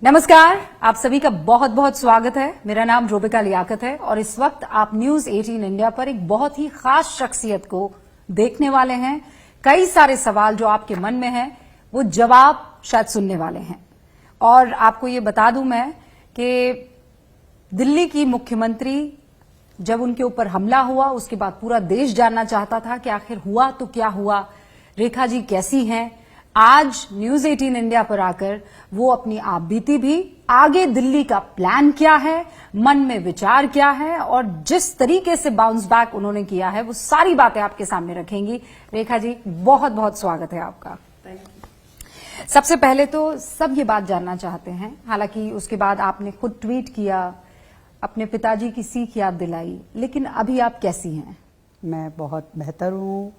नमस्कार, आप सभी का बहुत बहुत स्वागत है। मेरा नाम रोबिका लियाकत है और इस वक्त आप न्यूज 18 इंडिया पर एक बहुत ही खास शख्सियत को देखने वाले हैं। कई सारे सवाल जो आपके मन में हैं, वो जवाब शायद सुनने वाले हैं। और आपको ये बता दूं मैं कि दिल्ली की मुख्यमंत्री जब उनके ऊपर हमला हुआ, उसके बाद पूरा देश जानना चाहता था कि आखिर हुआ तो क्या हुआ, रेखा जी कैसी हैं। आज न्यूज 18 इंडिया पर आकर वो अपनी आप बीती भी, आगे दिल्ली का प्लान क्या है, मन में विचार क्या है और जिस तरीके से बाउंस बैक उन्होंने किया है, वो सारी बातें आपके सामने रखेंगी। रेखा जी, बहुत बहुत स्वागत है आपका। सबसे पहले तो सब ये बात जानना चाहते हैं, हालांकि उसके बाद आपने खुद ट्वीट किया, अपने पिताजी की सीख याद दिलाई, लेकिन अभी आप कैसी हैं? मैं बहुत बेहतर हूँ,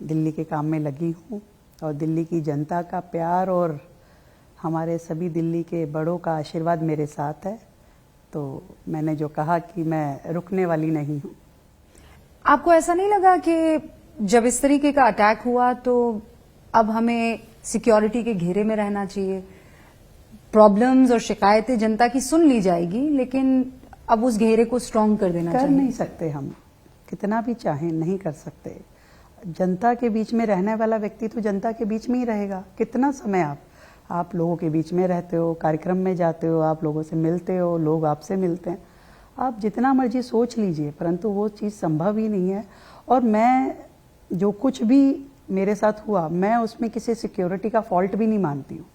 दिल्ली के काम में लगी हूँ और दिल्ली की जनता का प्यार और हमारे सभी दिल्ली के बड़ों का आशीर्वाद मेरे साथ है। तो मैंने जो कहा कि मैं रुकने वाली नहीं हूँ। आपको ऐसा नहीं लगा कि जब इस तरीके का अटैक हुआ तो अब हमें सिक्योरिटी के घेरे में रहना चाहिए? प्रॉब्लम्स और शिकायतें जनता की सुन ली जाएगी, लेकिन अब उस घेरे को स्ट्रांग कर देना चाहिए। कर नहीं सकते, हम कितना भी चाहें नहीं कर सकते। जनता के बीच में रहने वाला व्यक्ति तो जनता के बीच में ही रहेगा। कितना समय आप लोगों के बीच में रहते हो, कार्यक्रम में जाते हो, आप लोगों से मिलते हो, लोग आपसे मिलते हैं। आप जितना मर्जी सोच लीजिए, परंतु वो चीज़ संभव ही नहीं है। और मैं जो कुछ भी मेरे साथ हुआ, मैं उसमें किसी सिक्योरिटी का फॉल्ट भी नहीं मानती हूँ।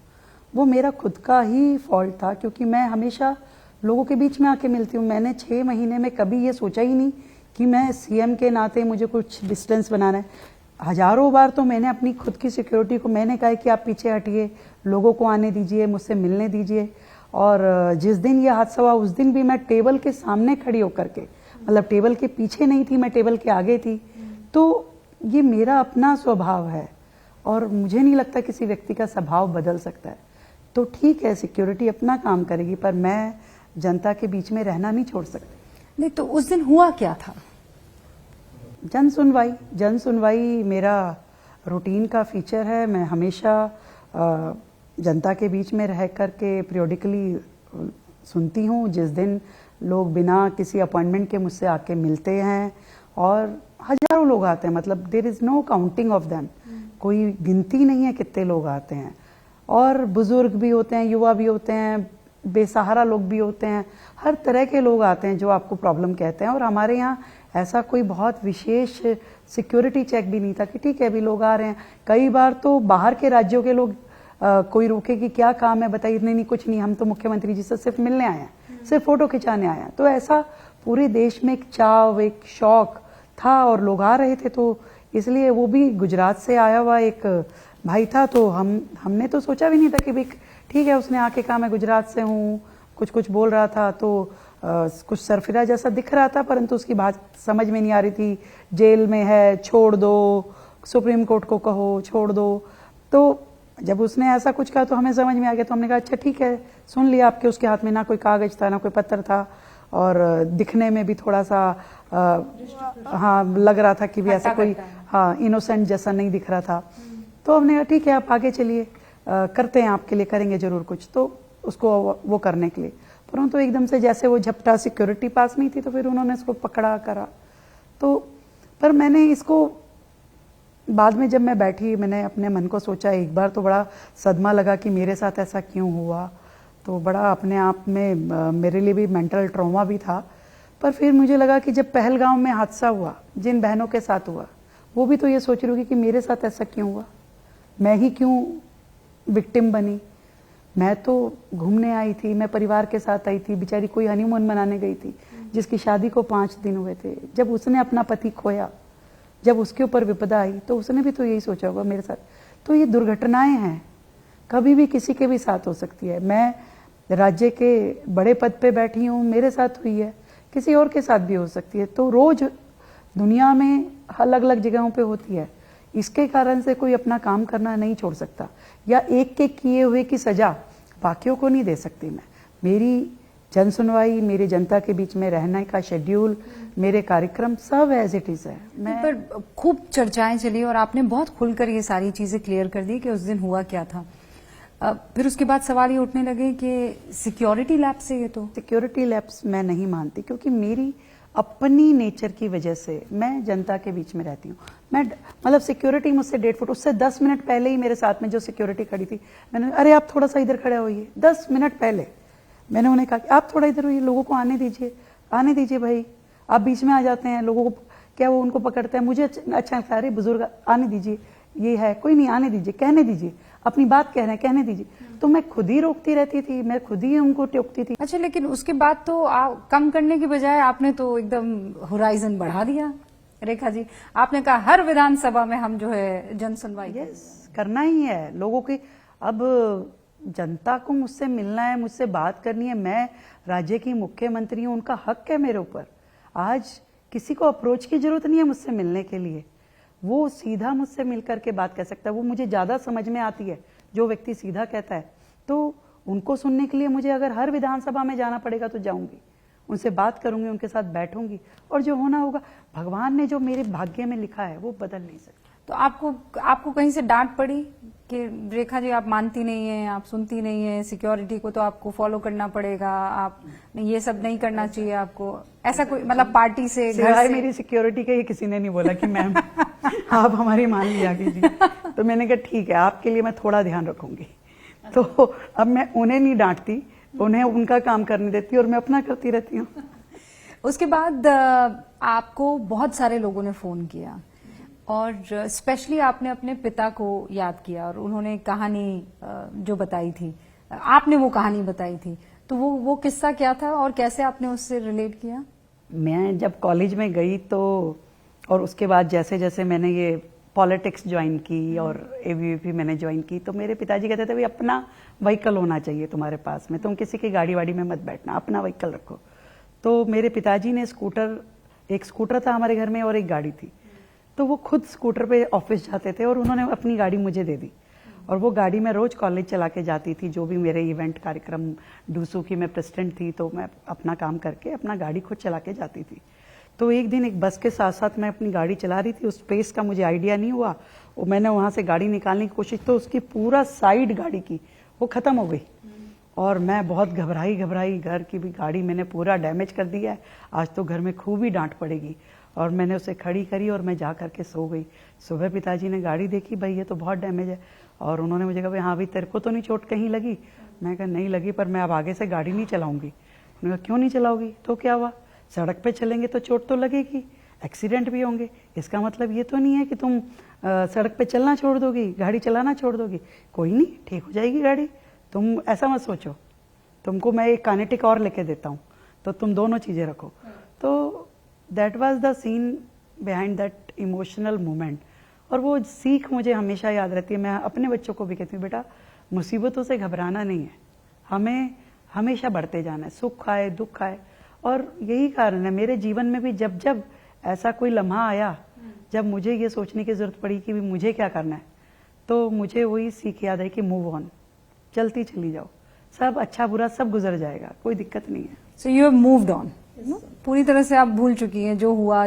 वो मेरा खुद का ही फॉल्ट था, क्योंकि मैं हमेशा लोगों के बीच में आके मिलती हूँ। मैंने 6 महीने में कभी ये सोचा ही नहीं कि मैं सीएम के नाते मुझे कुछ डिस्टेंस बनाना है। हजारों बार तो मैंने अपनी खुद की सिक्योरिटी को मैंने कहा कि आप पीछे हटिए, लोगों को आने दीजिए, मुझसे मिलने दीजिए। और जिस दिन ये हादसा हुआ, उस दिन भी मैं टेबल के सामने खड़ी होकर के, मतलब टेबल के पीछे नहीं थी, मैं टेबल के आगे थी। तो ये मेरा अपना स्वभाव है और मुझे नहीं लगता किसी व्यक्ति का स्वभाव बदल सकता है। तो ठीक है, सिक्योरिटी अपना काम करेगी, पर मैं जनता के बीच में रहना नहीं छोड़ सकती। नहीं तो उस दिन हुआ क्या था? जन सुनवाई मेरा रूटीन का फीचर है। मैं हमेशा जनता के बीच में रह कर के पीरियोडिकली सुनती हूँ। जिस दिन लोग बिना किसी अपॉइंटमेंट के मुझसे आके मिलते हैं, और हजारों लोग आते हैं, मतलब there is no counting of them, कोई गिनती नहीं है कितने लोग आते हैं। और बुजुर्ग भी होते हैं, युवा भी होते हैं, बेसहारा लोग भी होते हैं, हर तरह के लोग आते हैं जो आपको प्रॉब्लम कहते हैं। और हमारे यहाँ ऐसा कोई बहुत विशेष सिक्योरिटी चेक भी नहीं था कि ठीक है अभी लोग आ रहे हैं। कई बार तो बाहर के राज्यों के लोग कोई रोके कि क्या काम है बताइए, नहीं कुछ नहीं, हम तो मुख्यमंत्री जी से सिर्फ मिलने आए हैं, सिर्फ फोटो खिंचाने आए हैं। तो ऐसा पूरे देश में एक चाव, एक शौक था और लोग आ रहे थे। तो इसलिए वो भी गुजरात से आया हुआ एक भाई था, तो हमने तो सोचा भी नहीं था कि भाई ठीक है, उसने आके कहा मैं गुजरात से हूँ, कुछ बोल रहा था, तो कुछ सरफिरा जैसा दिख रहा था, परंतु उसकी बात समझ में नहीं आ रही थी। जेल में है, छोड़ दो, सुप्रीम कोर्ट को कहो छोड़ दो। तो जब उसने ऐसा कुछ कहा तो हमें समझ में आ गया। तो हमने कहा अच्छा ठीक है, सुन लिया आपके। उसके हाथ में ना कोई कागज था, ना कोई पत्थर था, और दिखने में भी थोड़ा सा हाँ लग रहा था कि भी ऐसा कोई इनोसेंट जैसा नहीं दिख रहा था। तो हमने कहा ठीक है आप आगे चलिए, करते हैं आपके लिए, करेंगे जरूर कुछ। तो उसको वो करने के लिए, परंतु एकदम से जैसे वो झपटा, सिक्योरिटी पास नहीं थी, तो फिर उन्होंने इसको पकड़ा करा। तो पर मैंने इसको बाद में जब मैं बैठी, मैंने अपने मन को सोचा। एक बार तो बड़ा सदमा लगा कि मेरे साथ ऐसा क्यों हुआ, तो बड़ा अपने आप में मेरे लिए भी मेंटल ट्रॉमा भी था। पर फिर मुझे लगा कि जब पहलगांव में हादसा हुआ, जिन बहनों के साथ हुआ, वो भी तो ये सोच रही होगी कि मेरे साथ ऐसा क्यों हुआ, मैं ही क्यों विक्टिम बनी। मैं तो घूमने आई थी, मैं परिवार के साथ आई थी, बेचारी कोई हनीमून मनाने गई थी जिसकी शादी को 5 दिन हुए थे। जब उसने अपना पति खोया, जब उसके ऊपर विपदा आई, तो उसने भी तो यही सोचा होगा मेरे साथ। तो ये दुर्घटनाएं हैं, कभी भी किसी के भी साथ हो सकती है। मैं राज्य के बड़े पद पे बैठी हूँ, मेरे साथ हुई है, किसी और के साथ भी हो सकती है। तो रोज दुनिया में अलग अलग जगहों पे होती है। इसके कारण से कोई अपना काम करना नहीं छोड़ सकता, या एक के किए हुए की सजा बाकियों को नहीं दे सकती। मैं, मेरी जन सुनवाई, मेरी जनता के बीच में रहने का शेड्यूल, मेरे कार्यक्रम सब एज इट इज है। मैं पर खूब चर्चाएं चली और आपने बहुत खुलकर ये सारी चीजें क्लियर कर दी कि उस दिन हुआ क्या था। फिर उसके बाद सवाल ये उठने लगे कि सिक्योरिटी लैप्स है ये तो। सिक्योरिटी लैप्स मैं नहीं मानती, क्योंकि मेरी अपनी नेचर की वजह से मैं जनता के बीच में रहती हूँ। मैं मतलब सिक्योरिटी मुझसे 1.5 फुट, उससे 10 मिनट पहले ही मेरे साथ में जो सिक्योरिटी खड़ी थी, मैंने अरे आप थोड़ा सा इधर खड़े होइए। 10 मिनट पहले मैंने उन्हें कहा कि आप थोड़ा इधर होइए, लोगों को आने दीजिए भाई, आप बीच में आ जाते हैं, लोगों को क्या वो उनको पकड़ते हैं। मुझे अच्छा लगता है, अरे बुजुर्ग आने दीजिए, ये है कोई नहीं, आने दीजिए, कहने दीजिए, अपनी बात कह रहे हैं कहने दीजिए। तो मैं खुद ही रोकती रहती थी, मैं खुद ही उनको टोकती थी। अच्छा, लेकिन उसके बाद तो कम करने की बजाय आपने तो एकदम होराइजन बढ़ा दिया रेखा जी। आपने कहा हर विधानसभा में हम जो है जन सुनवाई करना ही है लोगों की। अब जनता को मुझसे मिलना है, मुझसे बात करनी है, मैं राज्य की मुख्यमंत्री हूं, उनका हक है मेरे ऊपर। आज किसी को अप्रोच की जरूरत नहीं है मुझसे मिलने के लिए, वो सीधा मुझसे मिल करके बात कर सकता है। वो मुझे ज्यादा समझ में आती है जो व्यक्ति सीधा कहता है, तो उनको सुनने के लिए मुझे अगर हर विधानसभा में जाना पड़ेगा तो जाऊंगी, उनसे बात करूंगी, उनके साथ बैठूंगी, और जो होना होगा, भगवान ने जो मेरे भाग्य में लिखा है वो बदल नहीं सकता। तो आपको कहीं से डांट पड़ी कि रेखा जी आप मानती नहीं है, आप सुनती नहीं है, सिक्योरिटी को तो आपको फॉलो करना पड़ेगा, आप ये सब नहीं करना चाहिए आपको, ऐसा कोई मतलब पार्टी से, घर से? मेरी सिक्योरिटी के ये किसी ने नहीं बोला कि मैम आप हमारी मान लिया कीजिए। तो मैंने कहा ठीक है, आपके लिए मैं थोड़ा ध्यान रखूंगी। तो अब मैं उन्हें नहीं डांटती, उन्हें उनका काम करने देती और मैं अपना करती रहती हूँ। उसके बाद आपको बहुत सारे लोगों ने फोन किया और स्पेशली आपने अपने पिता को याद किया और उन्होंने कहानी जो बताई थी, आपने वो कहानी बताई थी, तो वो किस्सा क्या था और कैसे आपने उससे रिलेट किया? मैं जब कॉलेज में गई तो, और उसके बाद जैसे जैसे मैंने ये पॉलिटिक्स ज्वाइन की और एबीवीपी मैंने ज्वाइन की, तो मेरे पिताजी कहते थे भाई अपना व्हीकल होना चाहिए तुम्हारे पास में, तुम किसी की गाड़ी वाड़ी में मत बैठना, अपना व्हीकल रखो। तो मेरे पिताजी ने एक स्कूटर था हमारे घर में और एक गाड़ी थी, तो वो खुद स्कूटर पे ऑफिस जाते थे और उन्होंने अपनी गाड़ी मुझे दे दी, और वो गाड़ी में रोज कॉलेज चला के जाती थी। जो भी मेरे इवेंट कार्यक्रम, डूसू की मैं प्रेसिडेंट थी, तो मैं अपना काम करके अपना गाड़ी खुद चला के जाती थी। तो एक दिन एक बस के साथ साथ मैं अपनी गाड़ी चला रही थी, उस स्पेस का मुझे आइडिया नहीं हुआ, वो मैंने वहां से गाड़ी निकालने की कोशिश, तो उसकी पूरा साइड गाड़ी की वो खत्म हो गई और मैं बहुत घबराई, घर की भी गाड़ी मैंने पूरा डैमेज कर दिया है, आज तो घर में खूब ही डांट पड़ेगी। और मैंने उसे खड़ी करी और मैं जा करके सो गई। सुबह पिताजी ने गाड़ी देखी, भाई ये तो बहुत डैमेज है, और उन्होंने मुझे कहा हाँ भाई तेरे को तो नहीं चोट कहीं लगी? मैं कहा नहीं लगी, पर मैं अब आगे से गाड़ी नहीं चलाऊंगी। उन्होंने कहा क्यों नहीं चलाओगी? तो क्या हुआ, सड़क पे चलेंगे तो चोट तो लगेगी, एक्सीडेंट भी होंगे, इसका मतलब ये तो नहीं है कि तुम सड़क पे चलना छोड़ दोगी, गाड़ी चलाना छोड़ दोगी। कोई नहीं, ठीक हो जाएगी गाड़ी, तुम ऐसा मत सोचो, तुमको मैं एक कानेटिक और लेके देता हूँ, तो तुम दोनों चीजें रखो। तो that was the scene behind that emotional moment, और वो सीख मुझे हमेशा याद रहती है। मैं अपने बच्चों को भी कहती हूँ, बेटा मुसीबतों से घबराना नहीं है, हमें हमेशा बढ़ते जाना है, सुख आए दुख आए। और यही कारण है मेरे जीवन में भी, जब जब ऐसा कोई लम्हा आया जब मुझे ये सोचने की जरूरत पड़ी कि मुझे क्या करना है, तो मुझे वही सीख याद है कि मूव ऑन, चलती चली जाओ, सब अच्छा बुरा सब गुजर जाएगा, कोई दिक्कत नहीं है। So you have moved on, पूरी तरह से आप भूल चुकी हैं जो हुआ,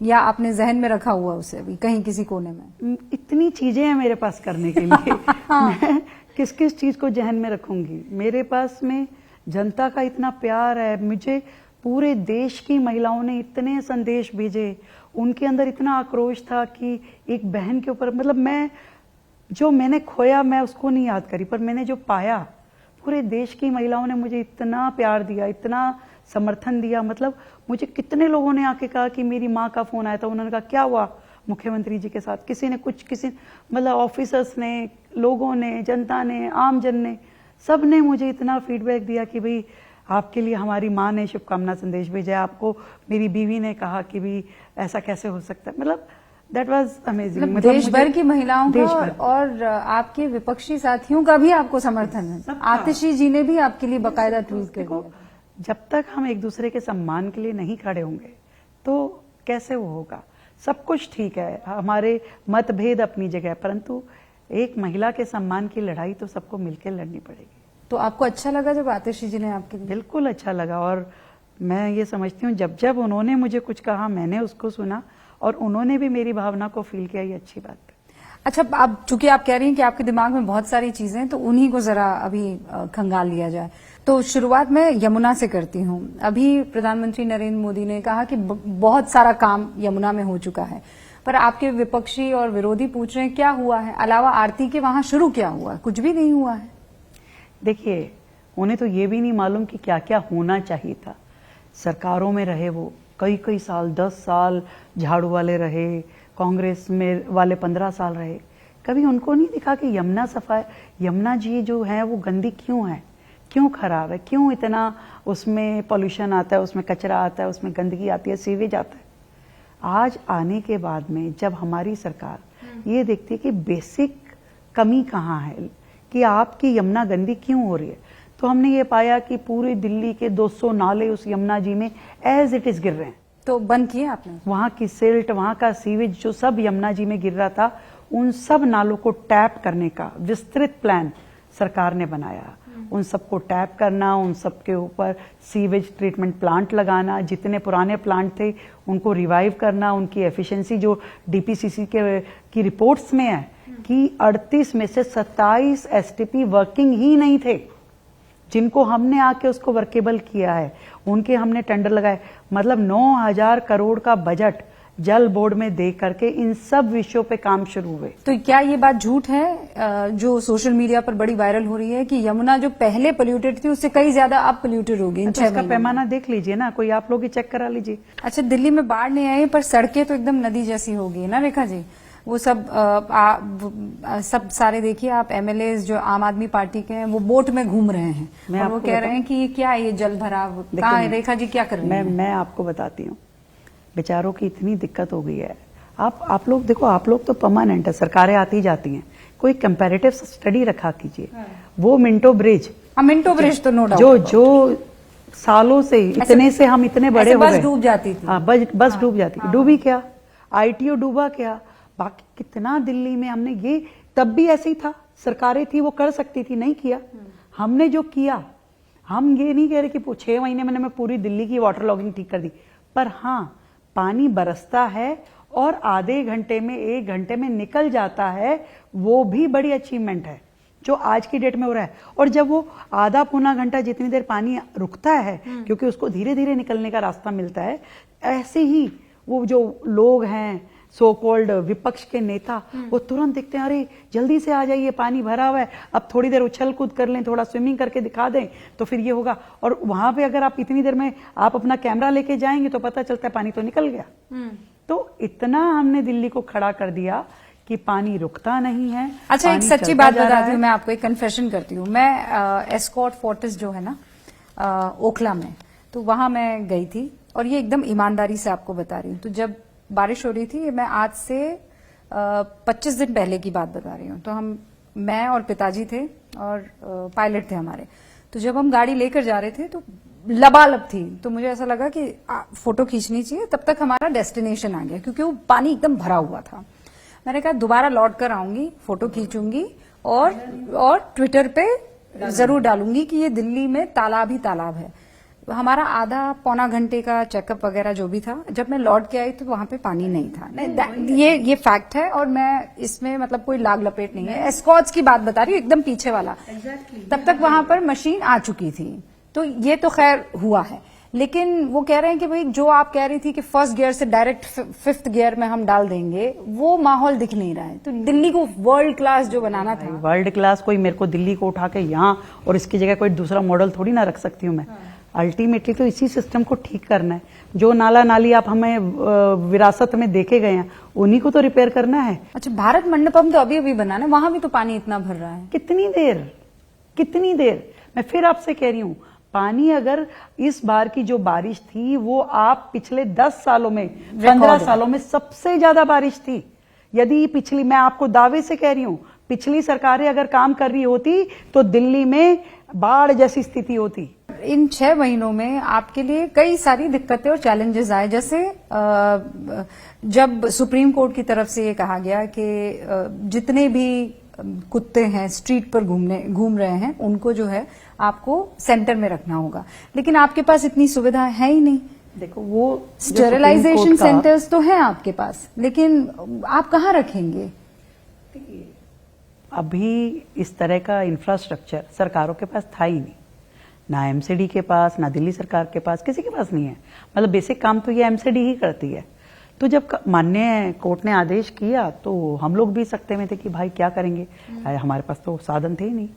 या आपने जहन में रखा हुआ उसे अभी कहीं किसी कोने में? इतनी चीजें हैं मेरे पास करने के लिए मैं किस किस चीज को जहन में रखूंगी। मेरे पास में जनता का इतना प्यार है, मुझे पूरे देश की महिलाओं ने इतने संदेश भेजे, उनके अंदर इतना आक्रोश था कि एक बहन के ऊपर, मतलब मैंने खोया मैं उसको नहीं याद करी, पर मैंने जो पाया, पूरे देश की महिलाओं ने मुझे इतना प्यार दिया, इतना समर्थन दिया। मतलब मुझे कितने लोगों ने आके कहा कि मेरी माँ का फोन आया था, उन्होंने कहा क्या हुआ मुख्यमंत्री जी के साथ, किसी मतलब ऑफिसर्स ने, लोगों ने, जनता ने, आम जन ने, सब ने मुझे इतना फीडबैक दिया कि भाई आपके लिए हमारी माँ ने शुभकामना संदेश भेजा, आपको मेरी बीवी ने कहा कि भाई ऐसा कैसे हो सकता है। मतलब दैट वाज अमेजिंग। मतलब देश भर की महिलाओं का और आपके विपक्षी साथियों का भी आपको समर्थन है। आतिशी जी ने भी आपके लिए बाकायदा ट्वीट कर दिया। जब तक हम एक दूसरे के सम्मान के लिए नहीं खड़े होंगे तो कैसे वो होगा। सब कुछ ठीक है, हमारे मतभेद अपनी जगह, परंतु एक महिला के सम्मान की लड़ाई तो सबको मिलकर लड़नी पड़ेगी। तो आपको अच्छा लगा जब आतिशी जी ने आपके लिए? बिल्कुल अच्छा लगा, और मैं ये समझती हूँ जब जब उन्होंने मुझे कुछ कहा मैंने उसको सुना और उन्होंने भी मेरी भावना को फील किया, ये अच्छी बात है। अच्छा, अब चूंकि आप कह रही हैं कि आपके दिमाग में बहुत सारी चीजें हैं, तो उन्हीं को जरा अभी खंगाल लिया जाए। तो शुरुआत में यमुना से करती हूँ। अभी प्रधानमंत्री नरेंद्र मोदी ने कहा कि बहुत सारा काम यमुना में हो चुका है, पर आपके विपक्षी और विरोधी पूछ रहे हैं क्या हुआ है, अलावा आरती के वहां शुरू क्या हुआ? कुछ भी नहीं हुआ है। देखिए, उन्हें तो ये भी नहीं मालूम कि क्या क्या होना चाहिए था। सरकारों में रहे वो कई कई साल, 10 साल झाड़ू वाले रहे, कांग्रेस में वाले 15 साल रहे, कभी उनको नहीं दिखा कि यमुना सफाई, यमुना जी जो है वो गंदी क्यों है, क्यों खराब है, क्यों इतना उसमें पॉल्यूशन आता है, उसमें कचरा आता है, उसमें गंदगी आती है, सीवेज आता है। आज आने के बाद में जब हमारी सरकार ये देखती है कि बेसिक कमी कहाँ है, कि आपकी यमुना गंदी क्यों हो रही है, तो हमने ये पाया कि पूरी दिल्ली के 200 नाले उस यमुना जी में एज इट इज गिर रहे हैं। तो बंद किए आपने? वहां की सिल्ट, वहां का सीवेज जो सब यमुना जी में गिर रहा था, उन सब नालों को टैप करने का विस्तृत प्लान सरकार ने बनाया। उन सबको टैप करना, उन सब के ऊपर सीवेज ट्रीटमेंट प्लांट लगाना, जितने पुराने प्लांट थे उनको रिवाइव करना, उनकी एफिशिएंसी जो डीपीसीसी की रिपोर्ट्स में है कि 38 में से 27 एसटीपी वर्किंग ही नहीं थे, जिनको हमने आके उसको वर्केबल किया है, उनके हमने टेंडर लगाए। मतलब 9,000 करोड़ का बजट जल बोर्ड में दे करके इन सब विषयों पे काम शुरू हुए। तो क्या ये बात झूठ है जो सोशल मीडिया पर बड़ी वायरल हो रही है कि यमुना जो पहले पोल्यूटेड थी उससे कई ज्यादा अब पोल्यूटेड होगी इन 6 महीनों में? इसका पैमाना देख लीजिए ना, कोई आप लोग ही चेक करा लीजिए। अच्छा, दिल्ली में बाढ़ नहीं आई पर सड़कें तो एकदम नदी जैसी होगी ना रेखा जी। वो सब सब सारे देखिए आप एमएलए जो आम आदमी पार्टी के हैं वो बोट में घूम रहे हैं और वो कह रहे हैं कि क्या ये जल भराव कहाँ है? रेखा जी क्या कर रही हैं? मैं आपको बताती हूँ, बेचारों की इतनी दिक्कत हो गई है। आप लोग देखो, आप लोग तो परमानेंट है, सरकारें आती जाती हैं, कोई कंपैरेटिव स्टडी रखा कीजिए। वो मिंटो ब्रिज, मिंटो ब्रिज तो नो डाउट जो सालों से इतने से हम इतने बड़े हो गए, बस डूब जाती थी। हाँ, बस डूब जाती थी। डूबी क्या, आईटीओ डूबा क्या, बाकी कितना दिल्ली में हमने, ये तब भी ऐसे ही था, सरकारें थी वो कर सकती थी, नहीं किया। हमने जो किया, हम ये नहीं कह रहे कि 6 महीने में मैं पूरी दिल्ली की वाटर लॉगिंग ठीक कर दी, पर हाँ पानी बरसता है और आधे घंटे में 1 घंटे में निकल जाता है, वो भी बड़ी अचीवमेंट है जो आज की डेट में हो रहा है। और जब वो आधा पौना घंटा जितनी देर पानी रुकता है, क्योंकि उसको धीरे धीरे निकलने का रास्ता मिलता है, ऐसे ही वो जो लोग हैं सो कॉल्ड विपक्ष के नेता, वो तुरंत देखते हैं अरे जल्दी से आ जाइए, पानी भरा हुआ है, अब थोड़ी देर उछल कूद कर लें, थोड़ा स्विमिंग करके दिखा दें तो फिर ये होगा। और वहां पे अगर आप इतनी देर में आप अपना कैमरा लेके जाएंगे तो पता चलता है पानी तो निकल गया। तो इतना हमने दिल्ली को खड़ा कर दिया कि पानी रुकता नहीं है। अच्छा, एक सच्ची बात बताती हूँ मैं आपको, एक कन्फेशन करती हूँ। मैं एस्कॉर्ट फोर्टिस जो है ना ओखला में, तो वहां मैं गई थी और ये एकदम ईमानदारी से आपको बता रही हूँ। तो जब बारिश हो रही थी, मैं आज से 25 दिन पहले की बात बता रही हूँ, तो मैं और पिताजी थे और पायलट थे हमारे। तो जब हम गाड़ी लेकर जा रहे थे तो लबालब थी, तो मुझे ऐसा लगा कि फोटो खींचनी चाहिए। तब तक हमारा डेस्टिनेशन आ गया क्योंकि वो पानी एकदम भरा हुआ था। मैंने कहा दोबारा लौट कर आऊंगी, फोटो खींचूंगी और ट्विटर पे जरूर डालूंगी कि ये दिल्ली में तालाब ही तालाब है। हमारा आधा पौना घंटे का चेकअप वगैरह जो भी था, जब मैं लौट के आई तो वहां पे पानी नहीं था। नहीं, ये फैक्ट है और मैं इसमें मतलब कोई लाग लपेट नहीं है। एस्कॉर्ट्स की बात बता रही हूँ, एकदम पीछे वाला। तब तक वहां पर मशीन आ चुकी थी, तो ये तो खैर हुआ है। लेकिन वो कह रहे हैं कि भाई जो आप कह रही थी कि फर्स्ट गियर से डायरेक्ट 5th गियर में हम डाल देंगे, वो माहौल दिख नहीं रहा है। तो दिल्ली को वर्ल्ड क्लास जो बनाना था, वर्ल्ड क्लास कोई मेरे को दिल्ली को उठा के यहाँ और इसकी जगह कोई दूसरा मॉडल थोड़ी ना रख सकती हूँ मैं। अल्टीमेटली तो इसी सिस्टम को ठीक करना है। जो नाला नाली आप हमें विरासत में देखे गए हैं, उन्हीं को तो रिपेयर करना है। अच्छा, भारत मंडपम तो अभी अभी बना है, वहां भी तो पानी इतना भर रहा है। कितनी देर मैं फिर आपसे कह रही हूँ, पानी अगर इस बार की जो बारिश थी वो आप पिछले 10 सालों में 15 सालों में सबसे ज्यादा बारिश थी। यदि पिछली, मैं आपको दावे से कह रही हूँ, पिछली सरकारें अगर काम कर रही होती तो दिल्ली में बाढ़ जैसी स्थिति होती। इन 6 महीनों में आपके लिए कई सारी दिक्कतें और चैलेंजेस आए, जैसे जब सुप्रीम कोर्ट की तरफ से ये कहा गया कि जितने भी कुत्ते हैं स्ट्रीट पर घूम रहे हैं उनको जो है आपको सेंटर में रखना होगा, लेकिन आपके पास इतनी सुविधा है ही नहीं। देखो, वो स्टेरिलाइजेशन सेंटर्स तो हैं आपके पास, लेकिन आप कहाँ रखेंगे? अभी इस तरह का इंफ्रास्ट्रक्चर सरकारों के पास था ही नहीं, ना एमसीडी के पास, ना दिल्ली सरकार के पास, किसी के पास नहीं है। मतलब बेसिक काम तो ये एमसीडी ही करती है। तो जब माननीय कोर्ट ने आदेश किया तो हम लोग भी सकते में थे कि भाई क्या करेंगे, हमारे पास तो साधन थे ही नहीं।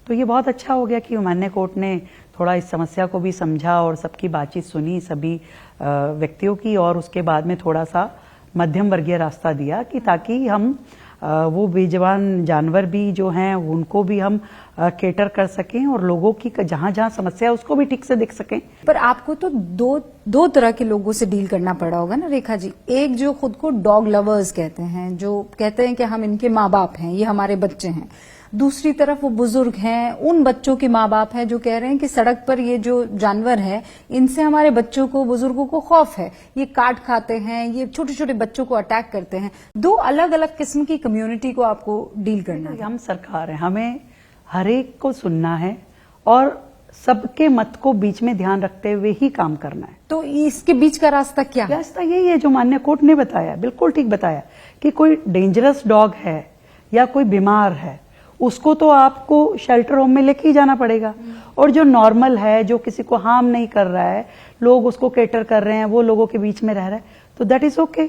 तो ये बहुत अच्छा हो गया कि माननीय कोर्ट ने थोड़ा इस समस्या को भी समझा और सबकी बातचीत सुनी, सभी व्यक्तियों की, और उसके बाद में थोड़ा सा मध्यम वर्गीय रास्ता दिया कि ताकि हम वो बेजवान जानवर भी जो हैं उनको भी हम केटर कर सकें और लोगों की जहां जहां समस्या है उसको भी ठीक से देख सकें। पर आपको तो दो तरह के लोगों से डील करना पड़ा होगा ना रेखा जी। एक जो खुद को डॉग लवर्स कहते हैं, जो कहते हैं कि हम इनके माँ बाप हैं, ये हमारे बच्चे हैं। दूसरी तरफ वो बुजुर्ग हैं, उन बच्चों के माँ बाप हैं जो कह रहे हैं कि सड़क पर ये जो जानवर है इनसे हमारे बच्चों को, बुजुर्गों को खौफ है, ये काट खाते हैं, ये छोटे छोटे बच्चों को अटैक करते हैं। दो अलग अलग किस्म की कम्युनिटी को आपको डील करना है। हम सरकार है, हमें हरेक को सुनना है और सबके मत को बीच में ध्यान रखते हुए ही काम करना है। तो इसके बीच का रास्ता क्या है? रास्ता यही है जो माननीय कोर्ट ने बताया, बिल्कुल ठीक बताया कि कोई डेंजरस डॉग है या कोई बीमार है उसको तो आपको शेल्टर होम में लेके ही जाना पड़ेगा, और जो नॉर्मल है, जो किसी को हार्म नहीं कर रहा है, लोग उसको केटर कर रहे हैं, वो लोगों के बीच में रह रहा है, तो दैट इज ओके।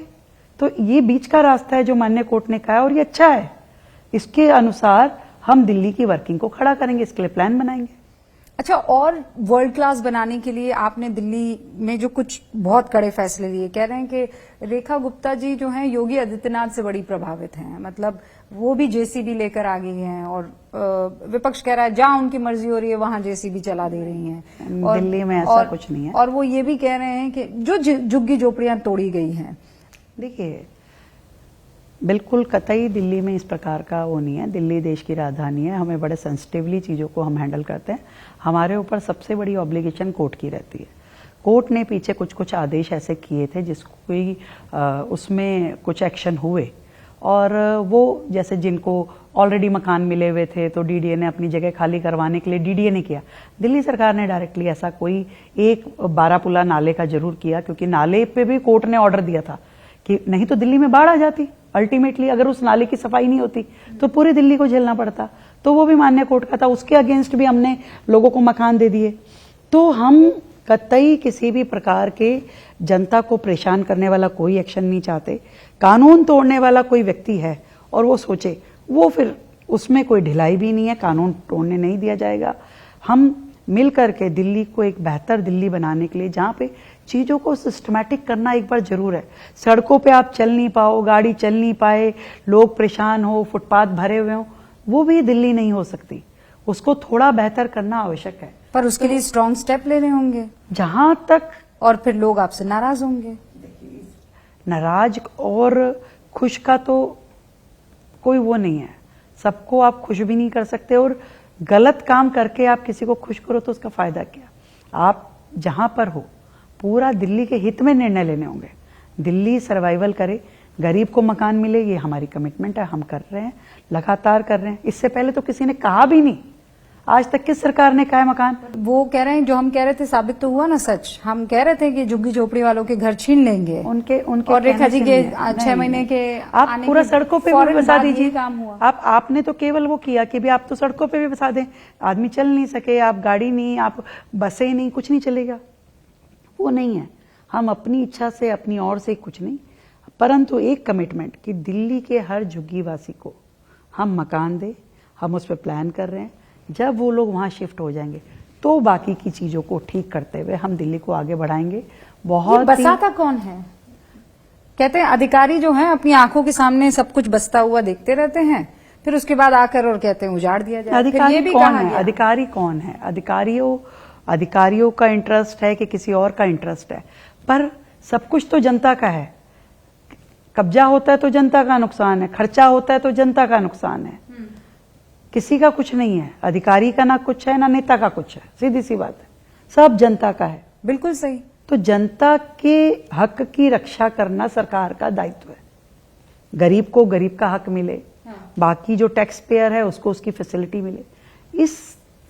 तो ये बीच का रास्ता है जो माननीय कोर्ट ने कहा, और ये अच्छा है। इसके अनुसार हम दिल्ली की वर्किंग को खड़ा करेंगे, इसके लिए प्लान बनाएंगे। अच्छा, और वर्ल्ड क्लास बनाने के लिए आपने दिल्ली में जो कुछ बहुत कड़े फैसले लिए, कह रहे हैं कि रेखा गुप्ता जी जो हैं योगी आदित्यनाथ से बड़ी प्रभावित हैं, मतलब वो भी जेसीबी लेकर आ गई हैं, और विपक्ष कह रहा है जहां उनकी मर्जी हो रही है वहां जेसीबी चला दे रही हैं। और दिल्ली में ऐसा कुछ नहीं है। और वो ये भी कह रहे हैं कि जो झुग्गी झोपड़ियां तोड़ी गई हैं। देखिए, बिल्कुल कतई दिल्ली में इस प्रकार का वो नहीं है। दिल्ली देश की राजधानी है, हमें बड़े सेंसिटिवली चीज़ों को हम हैंडल करते हैं। हमारे ऊपर सबसे बड़ी ऑब्लिगेशन कोर्ट की रहती है। कोर्ट ने पीछे कुछ कुछ आदेश ऐसे किए थे जिसको उसमें कुछ एक्शन हुए, और वो जैसे जिनको ऑलरेडी मकान मिले हुए थे तो डीडीए ने अपनी जगह खाली करवाने के लिए डीडीए ने किया। दिल्ली सरकार ने डायरेक्टली ऐसा कोई एक बारापुला नाले का जरूर किया, क्योंकि नाले पे भी कोर्ट ने ऑर्डर दिया था कि नहीं तो दिल्ली में बाढ़ आ जाती। अल्टीमेटली अगर उस नाले की सफाई नहीं होती तो पूरी दिल्ली को झेलना पड़ता, तो वो भी माननीय कोर्ट का था। उसके अगेंस्ट भी हमने लोगों को मकान दे दिए। तो हम कतई किसी भी प्रकार के जनता को परेशान करने वाला कोई एक्शन नहीं चाहते। कानून तोड़ने वाला कोई व्यक्ति है और वो सोचे, वो फिर उसमें कोई ढिलाई भी नहीं है, कानून तोड़ने नहीं दिया जाएगा। हम मिल करके दिल्ली को एक बेहतर दिल्ली बनाने के लिए, जहां पे चीजों को सिस्टमैटिक करना एक बार जरूर है। सड़कों पे आप चल नहीं पाओ, गाड़ी चल नहीं पाए, लोग परेशान हो, फुटपाथ भरे हुए हो, वो भी दिल्ली नहीं हो सकती। उसको थोड़ा बेहतर करना आवश्यक है, पर उसके लिए स्ट्रांग स्टेप लेने होंगे जहां तक। और फिर लोग आपसे नाराज होंगे। नाराज और खुश का तो कोई वो नहीं है। सबको आप खुश भी नहीं कर सकते, और गलत काम करके आप किसी को खुश करो तो उसका फायदा क्या। आप जहां पर हो, पूरा दिल्ली के हित में निर्णय लेने होंगे। दिल्ली सर्वाइवल करे, गरीब को मकान मिले, ये हमारी कमिटमेंट है, हम कर रहे हैं, लगातार कर रहे हैं। इससे पहले तो किसी ने कहा भी नहीं, आज तक किस सरकार ने कहा है मकान। वो कह रहे हैं, जो हम कह रहे थे साबित तो हुआ ना सच। हम कह रहे थे कि झुग्गी झोपड़ी वालों के घर छीन लेंगे, उनके और रेखा जी के 6 महीने के आप पूरा सड़कों पे भी बसा दीजिए। काम हुआ। आपने तो केवल वो किया कि भी आप तो सड़कों पे भी बसा दें। आदमी चल नहीं सके, आप गाड़ी नहीं, आप बसें नहीं, कुछ नहीं चलेगा। वो नहीं है। हम अपनी इच्छा से, अपनी ओर से कुछ नहीं, परंतु एक कमिटमेंट कि दिल्ली के हर झुग्गीवासी को हम मकान दें। हम उस पर प्लान कर रहे हैं। जब वो लोग वहां शिफ्ट हो जाएंगे तो बाकी की चीजों को ठीक करते हुए हम दिल्ली को आगे बढ़ाएंगे। बहुत बसाता कौन है? कहते हैं अधिकारी जो हैं अपनी आंखों के सामने सब कुछ बसता हुआ देखते रहते हैं, फिर उसके बाद आकर और कहते हैं उजाड़ दिया जाए। अधिकारी कौन है? अधिकारी कौन है? अधिकारियों का इंटरेस्ट है कि किसी और का इंटरेस्ट है? पर सब कुछ तो जनता का है। कब्जा होता है तो जनता का नुकसान है, खर्चा होता है तो जनता का नुकसान है। किसी का कुछ नहीं है। अधिकारी का ना कुछ है, ना नेता का कुछ है। सीधी सी बात है, सब जनता का है। बिल्कुल सही। तो जनता के हक की रक्षा करना सरकार का दायित्व है। गरीब को गरीब का हक मिले, बाकी जो टैक्स पेयर है उसको उसकी फैसिलिटी मिले। इस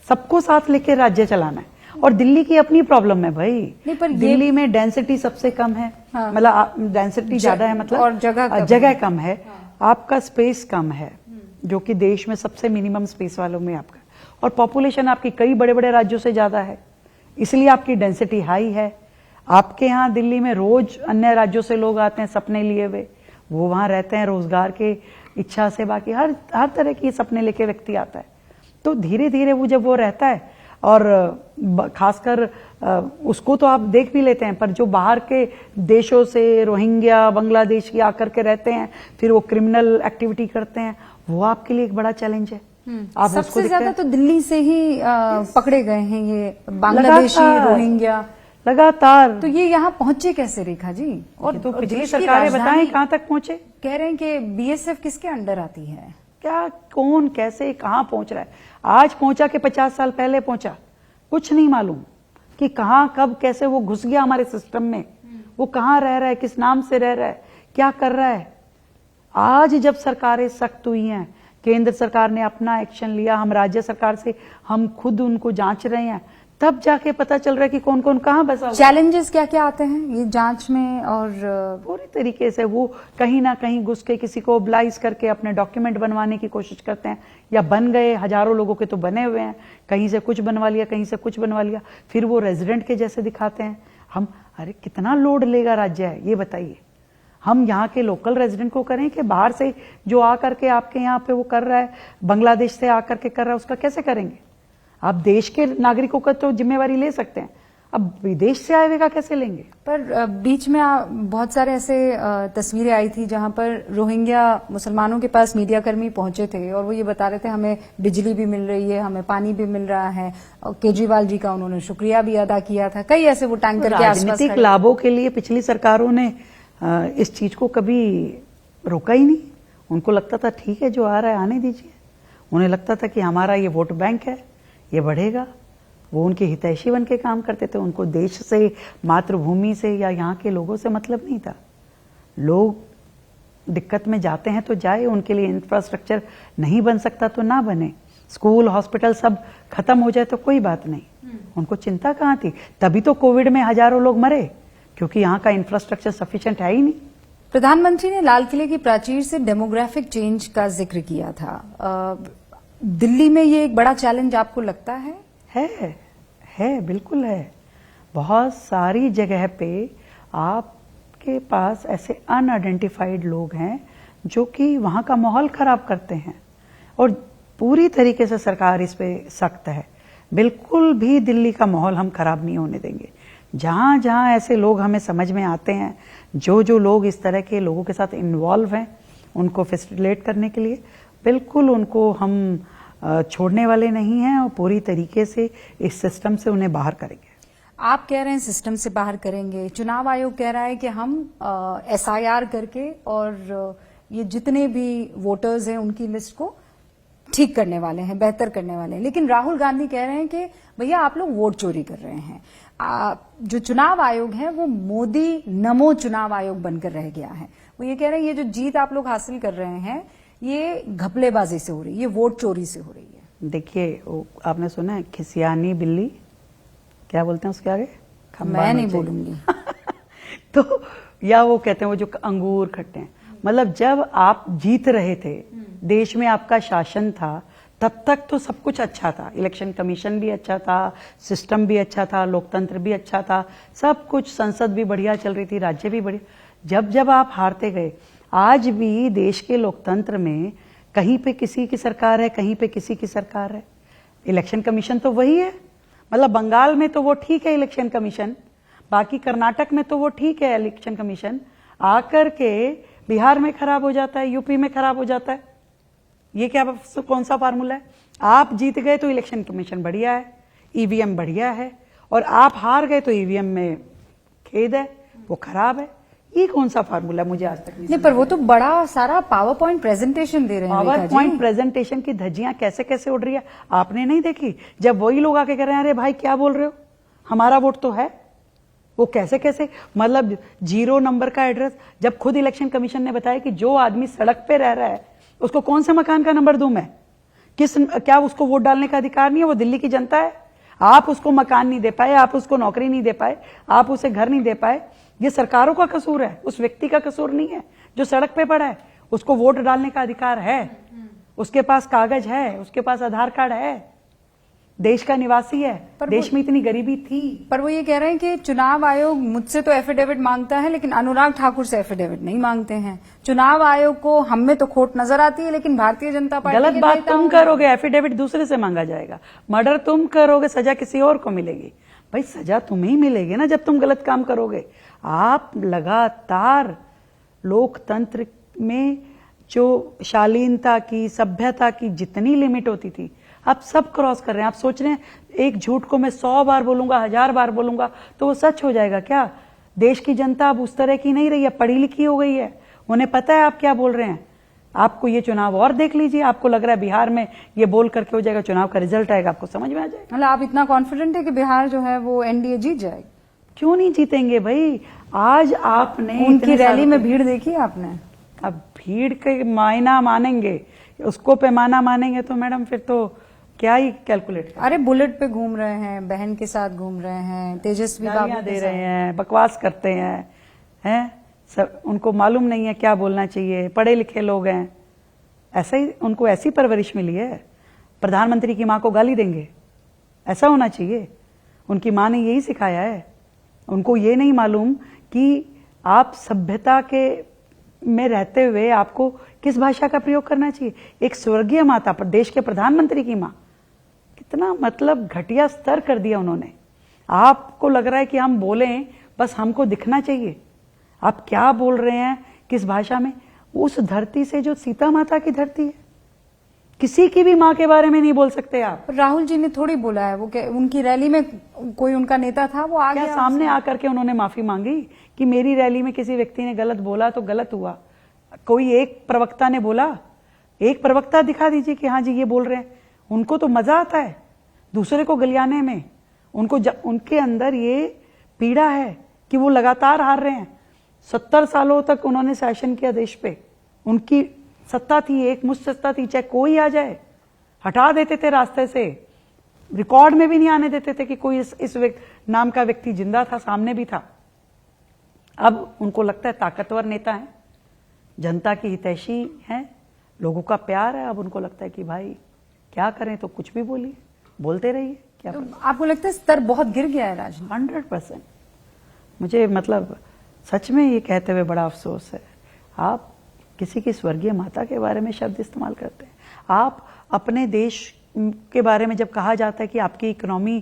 सबको साथ लेके राज्य चलाना है। और दिल्ली की अपनी प्रॉब्लम है भाई। पर दिल्ली में डेंसिटी सबसे कम है। मतलब डेंसिटी ज्यादा है, मतलब और जगह कम है। आपका स्पेस कम है, जो कि देश में सबसे मिनिमम स्पेस वालों में आपका, और पॉपुलेशन आपकी कई बड़े बड़े राज्यों से ज्यादा है, इसलिए आपकी डेंसिटी हाई है। आपके यहाँ दिल्ली में रोज अन्य राज्यों से लोग आते हैं सपने लिए हुए, वो वहां रहते हैं रोजगार के इच्छा से, बाकी हर तरह की सपने लेके व्यक्ति आता है। तो धीरे धीरे वो जब वो रहता है, और खासकर उसको तो आप देख भी लेते हैं, पर जो बाहर के देशों से रोहिंग्या बांग्लादेश की आकर के रहते हैं, फिर वो क्रिमिनल एक्टिविटी करते हैं, वो आपके लिए एक बड़ा चैलेंज है। आप सबसे ज्यादा तो दिल्ली से ही पकड़े गए हैं ये बांग्लादेशी, रोहिंग्या लगातार। तो ये यहाँ पहुंचे कैसे रेखा जी? और तो पिछली सरकारें बताएं कहां तक पहुंचे। कह रहे हैं कि बीएसएफ किसके अंडर आती है? क्या, कौन, कैसे, कहां पहुंच रहा है? आज पहुंचा कि 50 साल पहले पहुंचा, कुछ नहीं मालूम कि कहां कब कैसे वो घुस गया हमारे सिस्टम में, वो कहां रह रहा है, किस नाम से रह रहा है, क्या कर रहा है। आज जब सरकारें सख्त हुई हैं, केंद्र सरकार ने अपना एक्शन लिया, हम राज्य सरकार से हम खुद उनको जांच रहे हैं, तब जाके पता चल रहा है कि कौन कौन कहां बसा हुआ है। चैलेंजेस क्या क्या आते हैं ये जांच में? और पूरी तरीके से वो कहीं ना कहीं घुस के किसी को ओब्लाइज करके अपने डॉक्यूमेंट बनवाने की कोशिश करते हैं, या बन गए, हजारों लोगों के तो बने हुए हैं, कहीं से कुछ बनवा लिया, कहीं से कुछ बनवा लिया, फिर वो रेजिडेंट के जैसे दिखाते हैं। हम, अरे कितना लोड लेगा राज्य है ये बताइए। हम यहाँ के लोकल रेजिडेंट को करें कि बाहर से जो आकर के आपके यहाँ पे वो कर रहा है, बांग्लादेश से आकर के कर रहा है, उसका कैसे करेंगे? आप देश के नागरिकों का तो जिम्मेवारी ले सकते हैं, अब विदेश से आए हुए का कैसे लेंगे? पर बीच में बहुत सारे ऐसे तस्वीरें आई थी जहां पर रोहिंग्या मुसलमानों के पास मीडिया कर्मी पहुंचे थे और वो ये बता रहे थे हमें बिजली भी मिल रही है, हमें पानी भी मिल रहा है, और केजरीवाल जी का उन्होंने शुक्रिया भी अदा किया था। कई ऐसे वो टैंकर के आसपास राजनीतिक लाभों के लिए पिछली सरकारों ने इस चीज को कभी रोका ही नहीं। उनको लगता था ठीक है, जो आ रहा है आने दीजिए। उन्हें लगता था कि हमारा ये वोट बैंक है, ये बढ़ेगा। वो उनके हितैषी बन के काम करते थे। उनको देश से, मातृभूमि से या यहाँ के लोगों से मतलब नहीं था। लोग दिक्कत में जाते हैं तो जाए, उनके लिए इंफ्रास्ट्रक्चर नहीं बन सकता तो ना बने, स्कूल हॉस्पिटल सब खत्म हो जाए तो कोई बात नहीं। उनको चिंता कहाँ थी? तभी तो कोविड में हजारों लोग मरे, क्योंकि यहाँ का इंफ्रास्ट्रक्चर सफिशिएंट है ही नहीं। प्रधानमंत्री ने लाल किले की प्राचीर से डेमोग्राफिक चेंज का जिक्र किया था। दिल्ली में ये एक बड़ा चैलेंज आपको लगता है? है, बिल्कुल है। बहुत सारी जगह पे आपके पास ऐसे अनआइडेंटिफाइड लोग हैं जो कि वहां का माहौल खराब करते हैं, और पूरी तरीके से सरकार इस पे सख्त है। बिल्कुल भी दिल्ली का माहौल हम खराब नहीं होने देंगे। जहां जहां ऐसे लोग हमें समझ में आते हैं, जो लोग इस तरह के लोगों के साथ इन्वॉल्व हैं, उनको फैसिलिटेट करने के लिए बिल्कुल उनको हम छोड़ने वाले नहीं हैं, और पूरी तरीके से इस सिस्टम से उन्हें बाहर करेंगे। आप कह रहे हैं सिस्टम से बाहर करेंगे, चुनाव आयोग कह रहा है कि हम SIR करके और ये जितने भी वोटर्स हैं उनकी लिस्ट को ठीक करने वाले हैं, बेहतर करने वाले हैं। लेकिन राहुल गांधी कह रहे हैं कि भैया आप लोग वोट चोरी कर रहे हैं। जो चुनाव आयोग है वो मोदी नमो चुनाव आयोग बनकर रह गया है। वो ये कह रहे हैं ये जो जीत आप लोग हासिल कर रहे हैं ये घपलेबाजी से हो रही है, ये वोट चोरी से हो रही है। देखिए, आपने सुना है खिसियानी बिल्ली, क्या बोलते हैं उसके आगे? मैं नहीं बोलूंगी। तो या वो कहते हैं वो जो अंगूर खट्टे हैं, मतलब जब आप जीत रहे थे, देश में आपका शासन था, तब तक तो सब कुछ अच्छा था। इलेक्शन कमीशन भी अच्छा था, सिस्टम भी अच्छा था, लोकतंत्र भी अच्छा था, सब कुछ, संसद भी बढ़िया चल रही थी, राज्य भी बढ़िया। जब आप हारते गए, आज भी देश के लोकतंत्र में कहीं पे किसी की सरकार है, कहीं पे किसी की सरकार है। इलेक्शन कमीशन तो वही है, मतलब बंगाल में तो वो ठीक है इलेक्शन कमीशन, बाकी कर्नाटक में तो वो ठीक है इलेक्शन कमीशन, आकर के बिहार में खराब हो जाता है, यूपी में खराब हो जाता है। ये क्या, कौन सा फार्मूला है? आप जीत गए तो इलेक्शन कमीशन बढ़िया है, ईवीएम बढ़िया है, और आप हार गए तो ईवीएम में खेद है, वो खराब है। ये कौन सा फार्मूला? मुझे आज तक नहीं। पर वो तो बड़ा सारा पावर पॉइंट प्रेजेंटेशन दे रहे हैं। पावर पॉइंट प्रेजेंटेशन की धज्जियां कैसे कैसे उड़ रही है, आपने नहीं देखी? जब वही लोग आके कह रहे हैं अरे भाई क्या बोल रहे हो, हमारा वोट तो है, वो कैसे कैसे, मतलब 0 नंबर का एड्रेस। जब खुद इलेक्शन कमीशन ने बताया कि जो आदमी सड़क पे रह रहा है उसको कौन से मकान का नंबर दूं मैं? क्या उसको वोट डालने का अधिकार नहीं है? वो दिल्ली की जनता है। आप उसको मकान नहीं दे पाए, आप उसको नौकरी नहीं दे पाए, आप उसे घर नहीं दे पाए, ये सरकारों का कसूर है, उस व्यक्ति का कसूर नहीं है जो सड़क पे पड़ा है। उसको वोट डालने का अधिकार है। उसके पास कागज है, उसके पास आधार कार्ड है, देश का निवासी है, देश में इतनी गरीबी थी। पर वो ये कह रहे हैं कि चुनाव आयोग मुझसे तो एफिडेविट मांगता है लेकिन अनुराग ठाकुर से एफिडेविट नहीं मांगते हैं। चुनाव आयोग को हम में तो खोट नजर आती है लेकिन भारतीय जनता पार्टी गलत के बात नेताओं तुम करोगे, एफिडेविट दूसरे से मांगा जाएगा। मर्डर तुम करोगे, सजा किसी और को मिलेगी। भाई सजा तुम्हें ही मिलेगी ना जब तुम गलत काम करोगे। आप लगातार लोकतंत्र में जो शालीनता की, सभ्यता की जितनी लिमिट होती थी, आप सब क्रॉस कर रहे हैं। आप सोच रहे हैं एक झूठ को मैं 100 बार बोलूंगा, 1000 बार बोलूंगा तो वो सच हो जाएगा क्या? देश की जनता अब उस तरह की नहीं रही है, पढ़ी लिखी हो गई है, उन्हें पता है आप क्या बोल रहे हैं। आपको ये चुनाव और देख लीजिए, आपको लग रहा है बिहार में ये बोल करके हो जाएगा, चुनाव का रिजल्ट आएगा, आपको समझ में आ जाएगा। मतलब आप इतना कॉन्फिडेंट है कि बिहार जो है वो एनडीए जीत जाएगी? क्यों नहीं जीतेंगे भाई? आज आपने उनकी रैली में भीड़ देखी आपने? अब भीड़ के मायना मानेंगे, उसको पैमाना मानेंगे तो मैडम फिर तो क्या ही कैलकुलेट करें। अरे बुलेट पे घूम रहे हैं, बहन के साथ घूम रहे हैं, तेजस्वी बाबू दे रहे हैं, बकवास करते हैं सब, उनको मालूम नहीं है क्या बोलना चाहिए, पढ़े लिखे लोग हैं, ऐसा ही उनको ऐसी परवरिश मिली है। प्रधानमंत्री की माँ को गाली देंगे, ऐसा होना चाहिए। उनकी माँ ने यही सिखाया है। उनको ये नहीं मालूम कि आप सभ्यता के में रहते हुए आपको किस भाषा का प्रयोग करना चाहिए। एक स्वर्गीय माता पर देश के प्रधानमंत्री की माँ, कितना मतलब घटिया स्तर कर दिया उन्होंने। आपको लग रहा है कि हम बोलें बस हमको दिखना चाहिए। आप क्या बोल रहे हैं, किस भाषा में? उस धरती से जो सीता माता की धरती है, किसी की भी माँ के बारे में नहीं बोल सकते आप। राहुल जी ने थोड़ी बोला है, वो उनकी रैली में कोई उनका नेता था, वो आ क्या गया सामने आकर के उन्होंने माफी मांगी कि मेरी रैली में किसी व्यक्ति ने गलत बोला तो गलत हुआ? कोई एक प्रवक्ता ने बोला? एक प्रवक्ता दिखा दीजिए कि हाँ जी ये बोल रहे हैं। उनको तो मजा आता है दूसरे को गलियाने में। उनको उनके अंदर ये पीड़ा है कि वो लगातार हार रहे हैं। 70 सालों तक उन्होंने शासन किया देश पे, उनकी सत्ता थी, एक मुश्त सत्ता थी, चाहे कोई आ जाए हटा देते थे रास्ते से, रिकॉर्ड में भी नहीं आने देते थे कि कोई इस नाम का व्यक्ति जिंदा था, सामने भी था। अब उनको लगता है ताकतवर नेता है, जनता की हितैषी है, लोगों का प्यार है। अब उनको लगता है कि भाई क्या करें, तो कुछ भी बोलिए, बोलते रहिए। क्या तो आपको लगता है स्तर बहुत गिर गया है राजनीति? 100%। मुझे मतलब सच में ये कहते हुए बड़ा अफसोस है, आप किसी की स्वर्गीय माता के बारे में शब्द इस्तेमाल करते हैं। आप अपने देश के बारे में जब कहा जाता है कि आपकी इकोनॉमी